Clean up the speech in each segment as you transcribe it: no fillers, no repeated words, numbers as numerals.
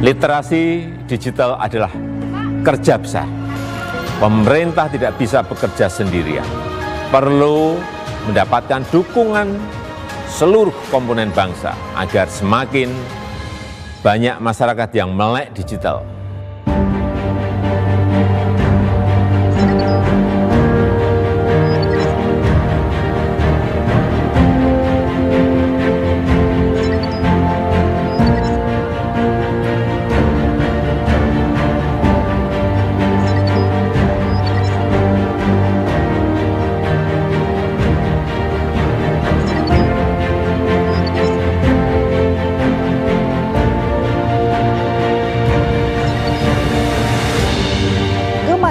Literasi digital adalah kerja besar. Pemerintah tidak bisa bekerja sendirian. Perlu mendapatkan dukungan seluruh komponen bangsa agar semakin banyak masyarakat yang melek digital.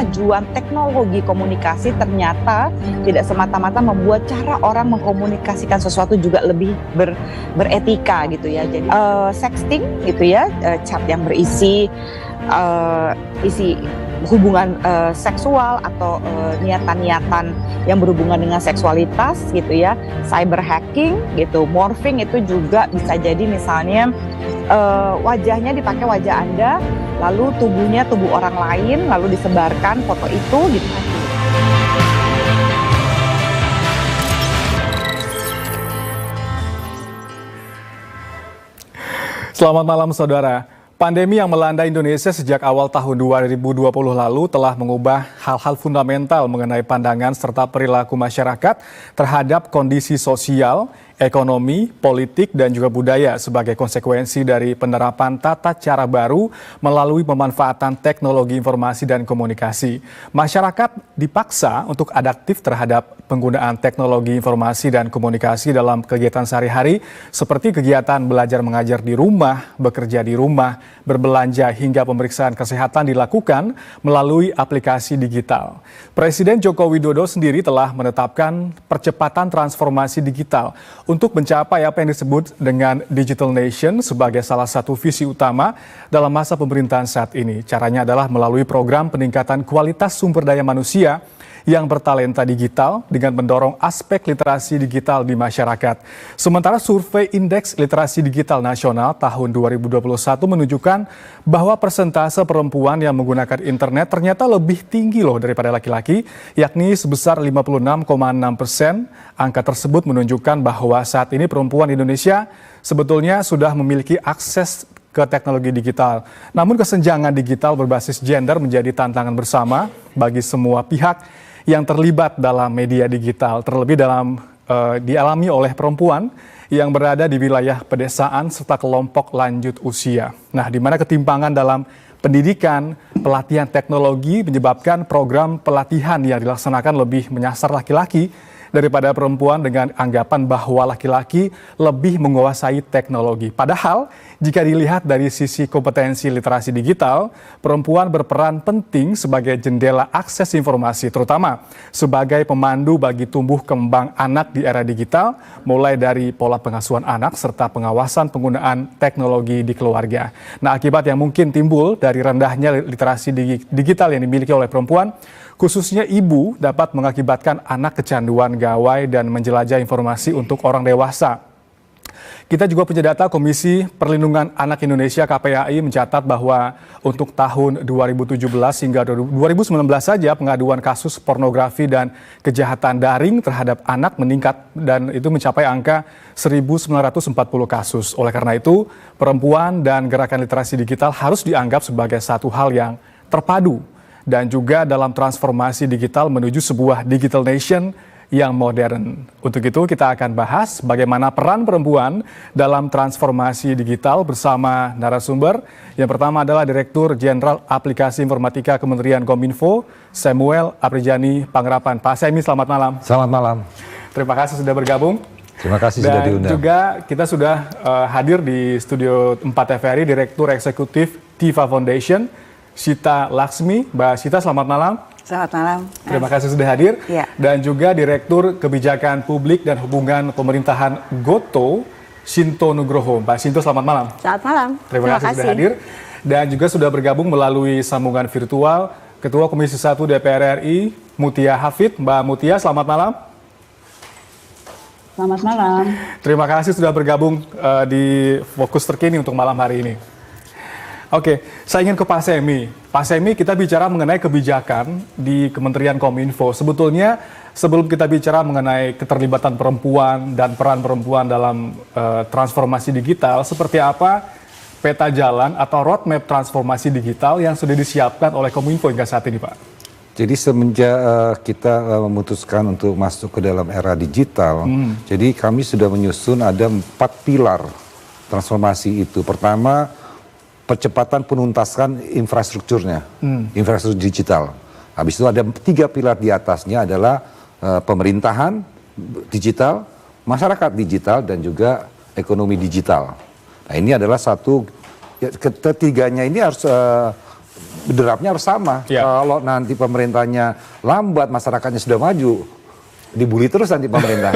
Kemajuan teknologi komunikasi ternyata tidak semata-mata membuat cara orang mengkomunikasikan sesuatu juga lebih beretika gitu ya. Jadi sexting gitu ya, chat yang berisi isi hubungan seksual atau niatan-niatan yang berhubungan dengan seksualitas gitu ya. Cyber hacking gitu, morphing itu juga bisa jadi misalnya wajahnya dipakai wajah Anda, lalu tubuhnya tubuh orang lain, lalu disebarkan foto itu gitu. Selamat malam saudara. Pandemi yang melanda Indonesia sejak awal tahun 2020 lalu telah mengubah hal-hal fundamental mengenai pandangan serta perilaku masyarakat terhadap kondisi sosial, ekonomi, politik, dan juga budaya sebagai konsekuensi dari penerapan tata cara baru melalui pemanfaatan teknologi informasi dan komunikasi. Masyarakat dipaksa untuk adaptif terhadap penggunaan teknologi informasi dan komunikasi dalam kegiatan sehari-hari seperti kegiatan belajar mengajar di rumah, bekerja di rumah, berbelanja hingga pemeriksaan kesehatan dilakukan melalui aplikasi digital. Presiden Joko Widodo sendiri telah menetapkan percepatan transformasi digital untuk mencapai apa yang disebut dengan Digital Nation sebagai salah satu visi utama dalam masa pemerintahan saat ini. Caranya adalah melalui program peningkatan kualitas sumber daya manusia yang bertalenta digital dengan mendorong aspek literasi digital di masyarakat. Sementara survei Indeks Literasi Digital Nasional tahun 2021 menunjukkan bahwa persentase perempuan yang menggunakan internet ternyata lebih tinggi loh daripada laki-laki, yakni sebesar 56,6%. Angka tersebut menunjukkan bahwa saat ini perempuan di Indonesia sebetulnya sudah memiliki akses ke teknologi digital. Namun kesenjangan digital berbasis gender menjadi tantangan bersama bagi semua pihak yang terlibat dalam media digital, terlebih dialami oleh perempuan yang berada di wilayah pedesaan serta kelompok lanjut usia. Nah, di mana ketimpangan dalam pendidikan, pelatihan teknologi menyebabkan program pelatihan yang dilaksanakan lebih menyasar laki-laki daripada perempuan dengan anggapan bahwa laki-laki lebih menguasai teknologi. Padahal, jika dilihat dari sisi kompetensi literasi digital, perempuan berperan penting sebagai jendela akses informasi, terutama sebagai pemandu bagi tumbuh kembang anak di era digital, mulai dari pola pengasuhan anak serta pengawasan penggunaan teknologi di keluarga. Nah, akibat yang mungkin timbul dari rendahnya literasi digital yang dimiliki oleh perempuan, khususnya ibu, dapat mengakibatkan anak kecanduan gawai dan menjelajah informasi untuk orang dewasa. Kita juga punya data Komisi Perlindungan Anak Indonesia KPAI mencatat bahwa untuk tahun 2017 hingga 2019 saja pengaduan kasus pornografi dan kejahatan daring terhadap anak meningkat dan itu mencapai angka 1.940 kasus. Oleh karena itu, perempuan dan gerakan literasi digital harus dianggap sebagai satu hal yang terpadu dan juga dalam transformasi digital menuju sebuah digital nation yang modern. Untuk itu kita akan bahas bagaimana peran perempuan dalam transformasi digital bersama narasumber. Yang pertama adalah Direktur Jenderal Aplikasi Informatika Kementerian Kominfo, Samuel Aprijani Pangrapan. Pak Semi, selamat malam. Selamat malam. Terima kasih sudah bergabung. Terima kasih sudah diundang. Dan juga kita sudah hadir di studio 4 TVRI, Direktur Eksekutif Tiva Foundation, Sita Laksmi. Mbak Sita, selamat malam. Selamat malam. Terima kasih sudah hadir. Ya. Dan juga Direktur Kebijakan Publik dan Hubungan Pemerintahan GoTo, Sinto Nugroho. Mbak Sinto, selamat malam. Selamat malam. Terima kasih sudah hadir. Dan juga sudah bergabung melalui sambungan virtual Ketua Komisi 1 DPR RI, Mutia Hafid. Mbak Mutia, selamat malam. Selamat malam. Terima kasih sudah bergabung di Fokus Terkini untuk malam hari ini. Oke, saya ingin ke Pak Semi. Pak Semi, kita bicara mengenai kebijakan di Kementerian Kominfo. Sebetulnya sebelum kita bicara mengenai keterlibatan perempuan dan peran perempuan dalam transformasi digital, seperti apa peta jalan atau roadmap transformasi digital yang sudah disiapkan oleh Kominfo hingga saat ini, Pak? Jadi semenjak kita memutuskan untuk masuk ke dalam era digital, jadi kami sudah menyusun ada 4 pilar transformasi itu. Pertama, percepatan penuntasan infrastrukturnya, infrastruktur digital. Habis itu ada 3 pilar di atasnya adalah pemerintahan digital, masyarakat digital, dan juga ekonomi digital. Nah, ini adalah satu, ketiganya ini harus derapnya harus sama. Ya. Kalau nanti pemerintahnya lambat, masyarakatnya sudah maju, dibully terus nanti pemerintah.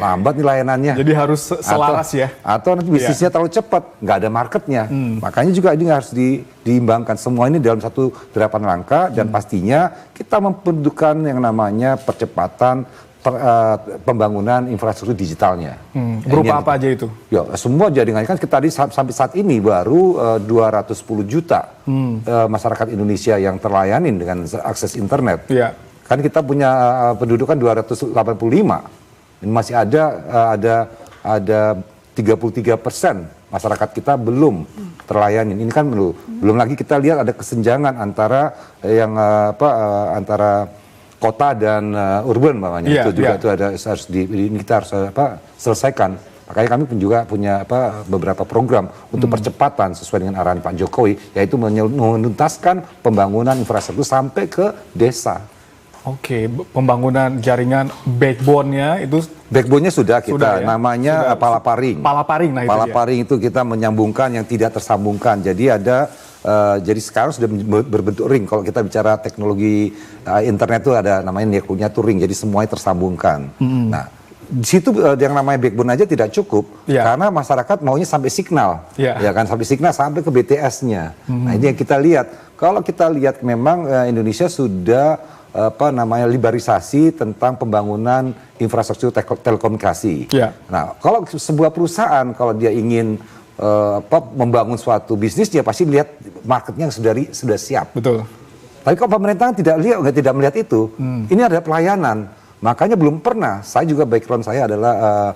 Lambat nih layanannya. Jadi harus selaras ya. Atau nanti bisnisnya terlalu cepat, nggak ada marketnya. Makanya juga ini harus diimbangkan. Semua ini dalam satu derapan langkah dan pastinya kita memperdukan yang namanya percepatan pembangunan infrastruktur digitalnya. Berupa apa aja itu? Ya, semua jaringannya kan kita tadi sampai saat ini baru 210 juta masyarakat Indonesia yang terlayani dengan akses internet. Ya. Kan kita punya penduduk kan 285. Ini masih ada 33% masyarakat kita belum terlayani. Ini kan belum lagi kita lihat ada kesenjangan antara antara kota dan urban makanya. Yeah, itu juga itu ada kita harus selesaikan. Makanya kami pun juga punya beberapa program untuk percepatan sesuai dengan arahan Pak Jokowi, yaitu menuntaskan pembangunan infrastruktur sampai ke desa. Oke, pembangunan jaringan backbone-nya itu... Backbone-nya sudah kita, sudah, ya? namanya Palaparing. Palaparing, nah itu Palaparing itu kita menyambungkan yang tidak tersambungkan. Jadi jadi sekarang sudah berbentuk ring. Kalau kita bicara teknologi internet itu ada namanya networknya tuh ring. Jadi semuanya tersambungkan. Nah, di situ yang namanya backbone aja tidak cukup, karena masyarakat maunya sampai signal, ya kan, sampai signal sampai ke BTS-nya. Nah, ini yang kita lihat. Kalau kita lihat memang Indonesia sudah liberalisasi tentang pembangunan infrastruktur telekomunikasi. Nah, kalau sebuah perusahaan kalau dia ingin membangun suatu bisnis, dia pasti lihat marketnya yang sudah siap. Betul. Tapi kalau pemerintah tidak melihat itu, ini ada pelayanan. Makanya belum pernah, saya juga background saya adalah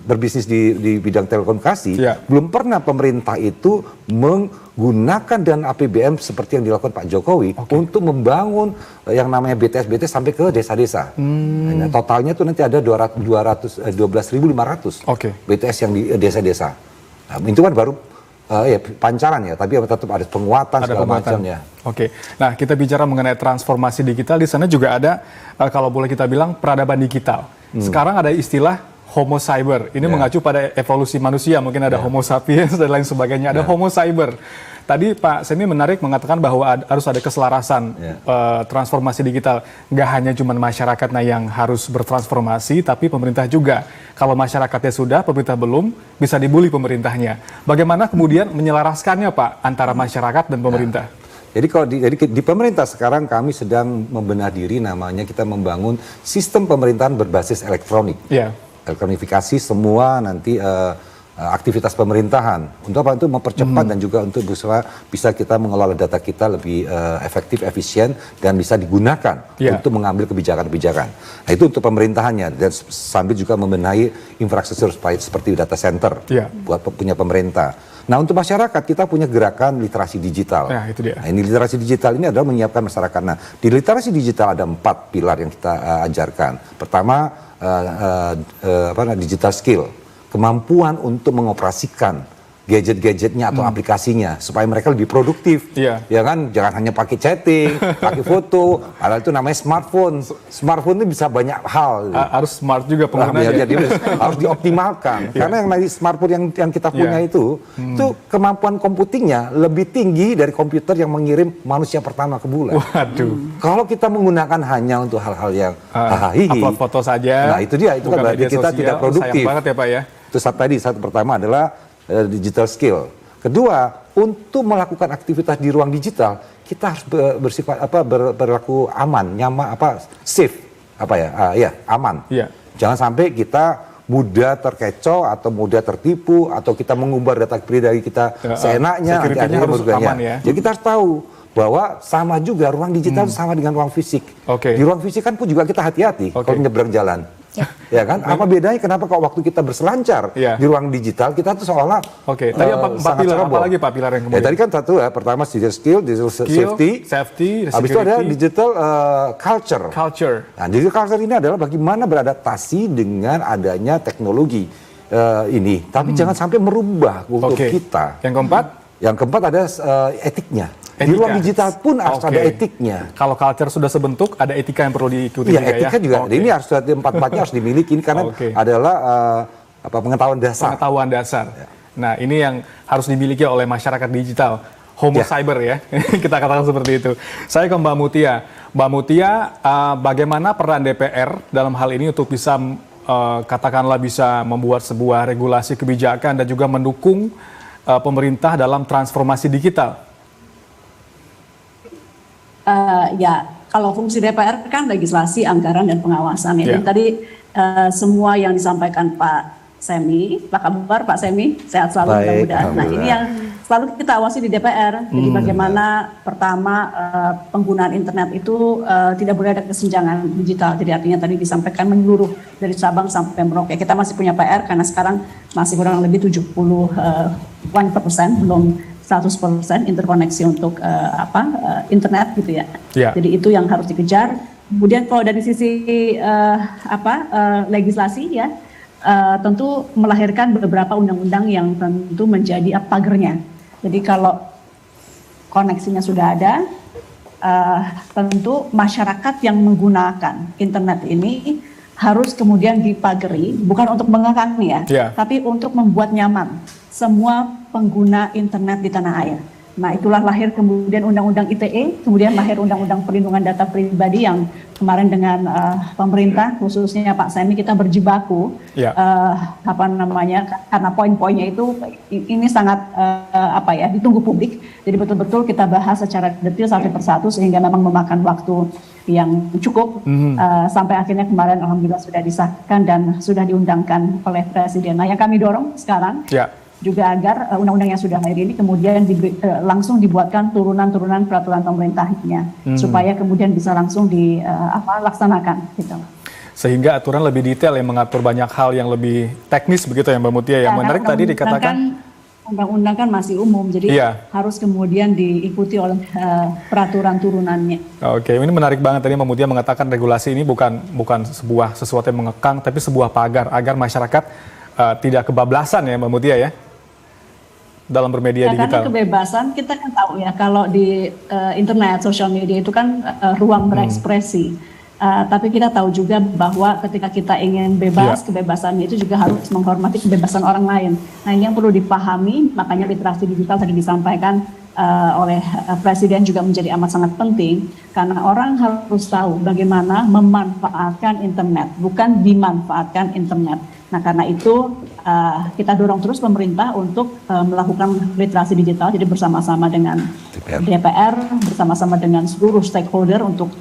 berbisnis di bidang telekomunikasi, belum pernah pemerintah itu menggunakan dana APBN seperti yang dilakukan Pak Jokowi untuk membangun yang namanya BTS sampai ke desa-desa. Nah, totalnya tuh nanti ada 12.500 BTS yang di desa-desa. Nah, itu kan baru pancaran ya, tapi tetap ada penguatan segala macamnya. Oke, nah kita bicara mengenai transformasi digital, di sana juga ada kalau boleh kita bilang peradaban digital. Sekarang ada istilah Homo cyber, ini mengacu pada evolusi manusia, mungkin ada Homo sapiens dan lain sebagainya, ada Homo cyber. Tadi Pak Semi menarik mengatakan bahwa harus ada keselarasan transformasi digital. Nggak hanya cuma masyarakatnya yang harus bertransformasi, tapi pemerintah juga. Kalau masyarakatnya sudah, pemerintah belum, bisa dibully pemerintahnya. Bagaimana kemudian menyelaraskannya Pak, antara masyarakat dan pemerintah? Jadi kalau di pemerintah sekarang kami sedang membenah diri, namanya kita membangun sistem pemerintahan berbasis elektronik. Elektronifikasi semua nanti aktivitas pemerintahan. Untuk apa? Untuk mempercepat dan juga untuk bisa kita mengelola data kita lebih efektif, efisien, dan bisa digunakan untuk mengambil kebijakan-kebijakan. Nah, itu untuk pemerintahannya, dan sambil juga membenahi infrastruktur seperti data center buat punya pemerintah. Nah, untuk masyarakat kita punya gerakan literasi digital. Nah, itu dia. Nah, ini literasi digital ini adalah menyiapkan masyarakat. Nah, di literasi digital ada 4 pilar yang kita ajarkan. Pertama, digital skill, kemampuan untuk mengoperasikan gadget-gadgetnya atau aplikasinya supaya mereka lebih produktif. Ya kan, jangan hanya pakai chatting, pakai foto. Padahal itu namanya smartphone. Smartphone itu bisa banyak hal. Harus smart juga penggunanya. Jadi harus dioptimalkan. Karena yang dari smartphone yang kita punya itu kemampuan computingnya lebih tinggi dari komputer yang mengirim manusia pertama ke bulan. Waduh. Kalau kita menggunakan hanya untuk hal-hal yang upload foto saja. Nah, itu dia, itu kan berarti kita tidak produktif. Sayang banget ya Pak ya. Itu satu pertama adalah digital skill. Kedua, untuk melakukan aktivitas di ruang digital, kita harus berlaku aman, nyaman, safe, aman. Jangan sampai kita mudah terkecoh atau mudah tertipu atau kita mengumbar data pribadi kita seenaknya, security-nya harus aman ya. Jadi kita harus tahu bahwa sama juga ruang digital sama dengan ruang fisik. Di ruang fisik kan pun juga kita hati-hati kalau menyeberang jalan. Ya kan? Apa bedanya kenapa kalau waktu kita berselancar di ruang digital kita tuh seolah tadi empat pilar, apa lagi Pak pilar yang kemudian? Tadi kan satu ya, pertama digital skill, digital safety, habis itu ada digital culture. Nah, digital culture ini adalah bagaimana beradaptasi dengan adanya teknologi ini, tapi jangan sampai merubah kultur kita. Yang keempat ada etiknya. Di ruang digital pun harus ada etiknya. Kalau culture sudah sebentuk, ada etika yang perlu diikuti juga ya? Etika juga. Ini harus empat-empatnya harus dimiliki, karena adalah pengetahuan dasar. Pengetahuan dasar. Nah, ini yang harus dimiliki oleh masyarakat digital. Homo cyber ya, kita katakan seperti itu. Saya ke Mbak Mutia. Mbak Mutia, bagaimana peran DPR dalam hal ini untuk bisa, katakanlah bisa membuat sebuah regulasi kebijakan dan juga mendukung pemerintah dalam transformasi digital? Ya, kalau fungsi DPR kan legislasi, anggaran, dan pengawasan. Ya. Dan tadi semua yang disampaikan Pak Semi, apa kabar Pak Semi? Sehat selalu, mudah-mudahan. Nah, ini yang selalu kita awasi di DPR. Jadi bagaimana pertama penggunaan internet itu tidak boleh ada kesenjangan digital. Jadi artinya tadi disampaikan menyeluruh dari Sabang sampai Merauke. Kita masih punya PR karena sekarang masih kurang lebih 71%, belum 100% interkoneksi untuk internet gitu ya. Jadi itu yang harus dikejar. Kemudian kalau dari sisi legislasi ya, tentu melahirkan beberapa undang-undang yang tentu menjadi pagernya. Jadi kalau koneksinya sudah ada, tentu masyarakat yang menggunakan internet ini harus kemudian dipageri, bukan untuk mengekang ya, tapi untuk membuat nyaman semua pengguna internet di tanah air. Nah, itulah lahir kemudian Undang-Undang ITE, kemudian lahir Undang-Undang Perlindungan Data Pribadi yang kemarin dengan pemerintah, khususnya Pak Semi, kita berjibaku, karena poin-poinnya itu ini sangat ditunggu publik. Jadi betul-betul kita bahas secara detail satu persatu sehingga memang memakan waktu yang cukup sampai akhirnya kemarin alhamdulillah sudah disahkan dan sudah diundangkan oleh Presiden. Nah, yang kami dorong sekarang juga agar undang-undang yang sudah lahir ini kemudian langsung dibuatkan turunan-turunan peraturan pemerintahnya supaya kemudian bisa langsung dilaksanakan gitu. Sehingga aturan lebih detail yang mengatur banyak hal yang lebih teknis begitu ya Mbak Mutia. Yang menarik tadi dikatakan undang-undang kan masih umum, jadi harus kemudian diikuti oleh peraturan turunannya. Oke, ini menarik banget tadi Mbak Mutia mengatakan regulasi ini bukan sesuatu yang mengekang, tapi sebuah pagar agar masyarakat tidak kebablasan ya Mbak Mutia ya dalam bermedia digital. Karena kebebasan kita kan tahu ya, kalau di internet, sosial media itu kan ruang berekspresi. Tapi kita tahu juga bahwa ketika kita ingin bebas, kebebasan itu juga harus menghormati kebebasan orang lain. Nah, ini yang perlu dipahami, makanya literasi digital tadi disampaikan oleh Presiden juga menjadi amat sangat penting, karena orang harus tahu bagaimana memanfaatkan internet, bukan dimanfaatkan internet. Nah, karena itu kita dorong terus pemerintah untuk melakukan literasi digital, jadi bersama-sama dengan DPR, bersama-sama dengan seluruh stakeholder untuk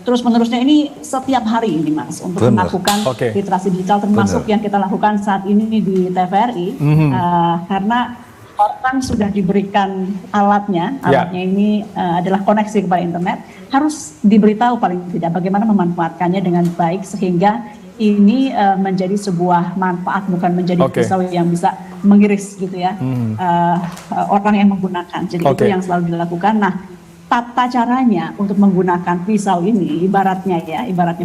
terus-menerusnya ini setiap hari ini Mas, untuk melakukan literasi digital, termasuk yang kita lakukan saat ini di TVRI, karena orang sudah diberikan alatnya ini adalah koneksi kepada internet, harus diberitahu paling tidak bagaimana memanfaatkannya dengan baik sehingga ini menjadi sebuah manfaat, bukan menjadi pisau yang bisa mengiris gitu ya orang yang menggunakan. Jadi itu yang selalu dilakukan. Nah, tata caranya untuk menggunakan pisau ini, ibaratnya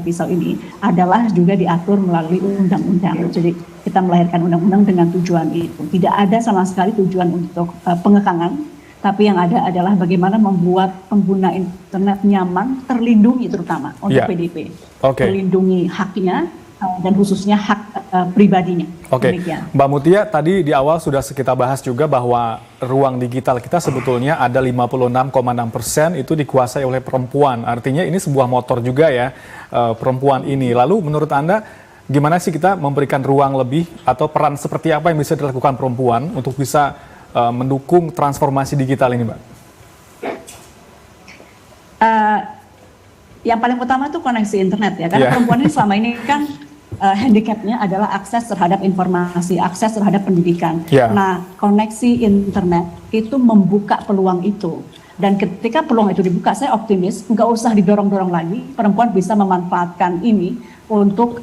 pisau ini adalah juga diatur melalui undang-undang. Jadi kita melahirkan undang-undang dengan tujuan itu. Tidak ada sama sekali tujuan untuk pengekangan, tapi yang ada adalah bagaimana membuat pengguna internet nyaman, terlindungi terutama untuk PDP, terlindungi haknya dan khususnya hak pribadinya. Mbak Mutia, tadi di awal sudah kita bahas juga bahwa ruang digital kita sebetulnya ada 56,6% itu dikuasai oleh perempuan. Artinya ini sebuah motor juga ya perempuan ini. Lalu menurut Anda gimana sih kita memberikan ruang lebih atau peran seperti apa yang bisa dilakukan perempuan untuk bisa mendukung transformasi digital ini, Mbak? Yang paling utama itu koneksi internet ya, karena perempuan ini selama ini kan handicapnya adalah akses terhadap informasi, akses terhadap pendidikan. Ya. Nah, koneksi internet itu membuka peluang itu. Dan ketika peluang itu dibuka, saya optimis, nggak usah didorong-dorong lagi, perempuan bisa memanfaatkan ini untuk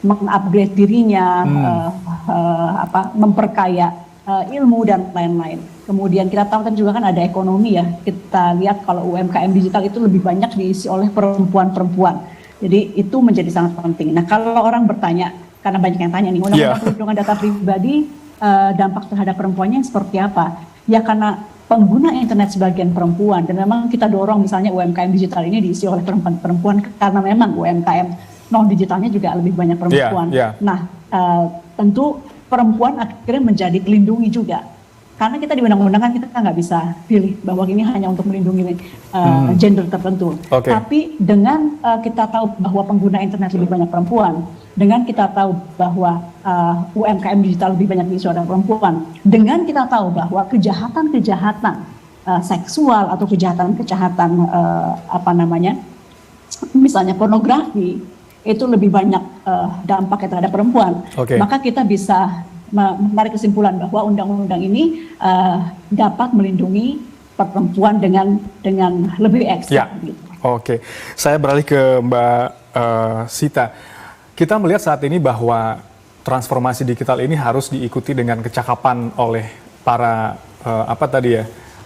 mengupgrade dirinya, memperkaya ilmu dan lain-lain. Kemudian kita tahu kan juga kan ada ekonomi ya. Kita lihat kalau UMKM digital itu lebih banyak diisi oleh perempuan-perempuan. Jadi itu menjadi sangat penting. Nah kalau orang bertanya, karena banyak yang tanya nih, undang-undang perlindungan data pribadi dampak terhadap perempuannya seperti apa? Ya karena pengguna internet sebagian perempuan, dan memang kita dorong misalnya UMKM digital ini diisi oleh perempuan karena memang UMKM non digitalnya juga lebih banyak perempuan. Nah tentu perempuan akhirnya menjadi dilindungi juga. Karena kita di undang-undang kan kita nggak bisa pilih bahwa ini hanya untuk melindungi gender tertentu. Tapi dengan kita tahu bahwa pengguna internet lebih banyak perempuan, dengan kita tahu bahwa UMKM digital lebih banyak diisi oleh perempuan, dengan kita tahu bahwa kejahatan-kejahatan seksual atau kejahatan-kejahatan misalnya pornografi itu lebih banyak dampaknya terhadap perempuan, maka kita bisa menarik kesimpulan bahwa undang-undang ini dapat melindungi perempuan dengan lebih ekstra. Oke, saya beralih ke Mbak Sita. Kita melihat saat ini bahwa transformasi digital ini harus diikuti dengan kecakapan oleh para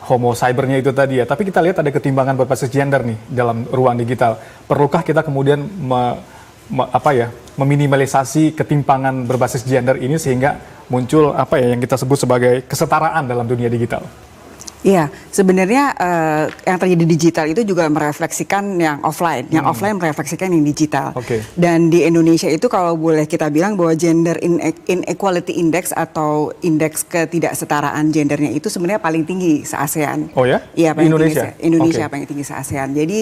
homo cybernya itu tadi ya. Tapi kita lihat ada ketimbangan berbasis gender nih dalam ruang digital. Perlukah kita kemudian meminimalisasi ketimpangan berbasis gender ini sehingga muncul yang kita sebut sebagai kesetaraan dalam dunia digital? Iya, sebenarnya yang terjadi di digital itu juga merefleksikan yang offline, yang offline merefleksikan yang digital. Dan di Indonesia itu kalau boleh kita bilang bahwa gender inequality index atau indeks ketidaksetaraan gendernya itu sebenarnya paling tinggi se-ASEAN. Oh ya? Iya, paling Indonesia? tinggi. Indonesia paling tinggi se-ASEAN. Jadi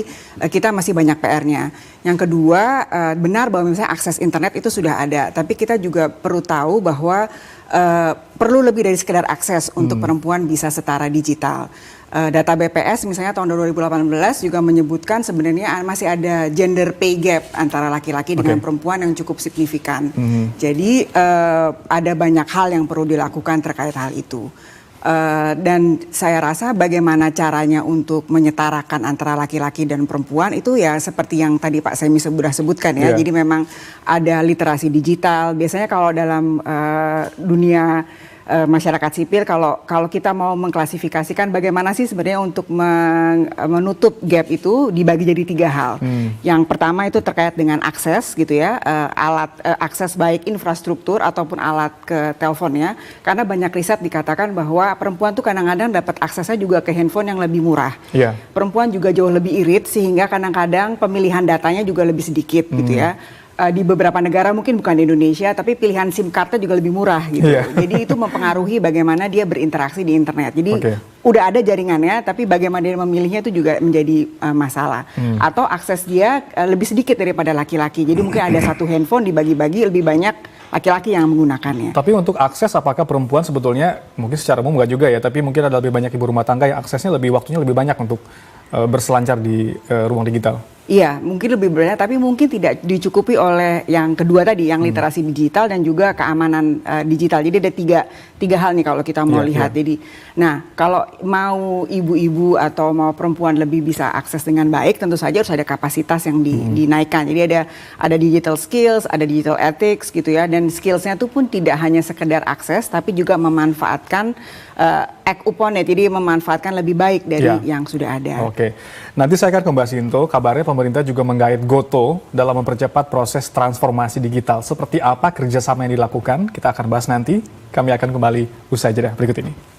kita masih banyak PR-nya. Yang kedua, benar bahwa misalnya akses internet itu sudah ada, tapi kita juga perlu tahu bahwa perlu lebih dari sekedar akses untuk perempuan bisa setara digital. Data BPS misalnya tahun 2018 juga menyebutkan sebenarnya masih ada gender pay gap antara laki-laki dengan perempuan yang cukup signifikan. Jadi ada banyak hal yang perlu dilakukan terkait hal itu. Dan saya rasa bagaimana caranya untuk menyetarakan antara laki-laki dan perempuan itu ya seperti yang tadi Pak Semi sudah sebutkan ya. Jadi memang ada literasi digital. Biasanya kalau dalam dunia masyarakat sipil kalau kita mau mengklasifikasikan bagaimana sih sebenarnya untuk menutup gap itu dibagi jadi 3 hal. Yang pertama itu terkait dengan akses gitu ya, akses baik infrastruktur ataupun alat ke teleponnya, karena banyak riset dikatakan bahwa perempuan tuh kadang-kadang dapat aksesnya juga ke handphone yang lebih murah. Perempuan juga jauh lebih irit sehingga kadang-kadang pemilihan datanya juga lebih sedikit gitu ya. Di beberapa negara mungkin bukan di Indonesia, tapi pilihan SIM cardnya juga lebih murah gitu. Jadi itu mempengaruhi bagaimana dia berinteraksi di internet. Jadi udah ada jaringannya, tapi bagaimana dia memilihnya itu juga menjadi masalah. Atau akses dia lebih sedikit daripada laki-laki. Jadi mungkin ada satu handphone dibagi-bagi lebih banyak laki-laki yang menggunakannya. Tapi untuk akses apakah perempuan sebetulnya mungkin secara umum nggak juga ya, tapi mungkin ada lebih banyak ibu rumah tangga yang aksesnya waktunya lebih banyak untuk berselancar di ruang digital? Iya, mungkin lebih banyak, tapi mungkin tidak dicukupi oleh yang kedua tadi, yang literasi digital dan juga keamanan digital. Jadi ada tiga hal nih kalau kita mau lihat. Jadi, nah kalau mau ibu-ibu atau mau perempuan lebih bisa akses dengan baik, tentu saja harus ada kapasitas yang dinaikkan. Jadi ada digital skills, ada digital ethics gitu ya, dan skillsnya itu pun tidak hanya sekedar akses, tapi juga memanfaatkan act upon it, jadi memanfaatkan lebih baik dari yang sudah ada. Nanti saya akan ke Mbak Sinto, kabarnya pemerintah juga menggait GoTo dalam mempercepat proses transformasi digital. Seperti apa kerjasama yang dilakukan? Kita akan bahas nanti. Kami akan kembali usai jeda berikut ini.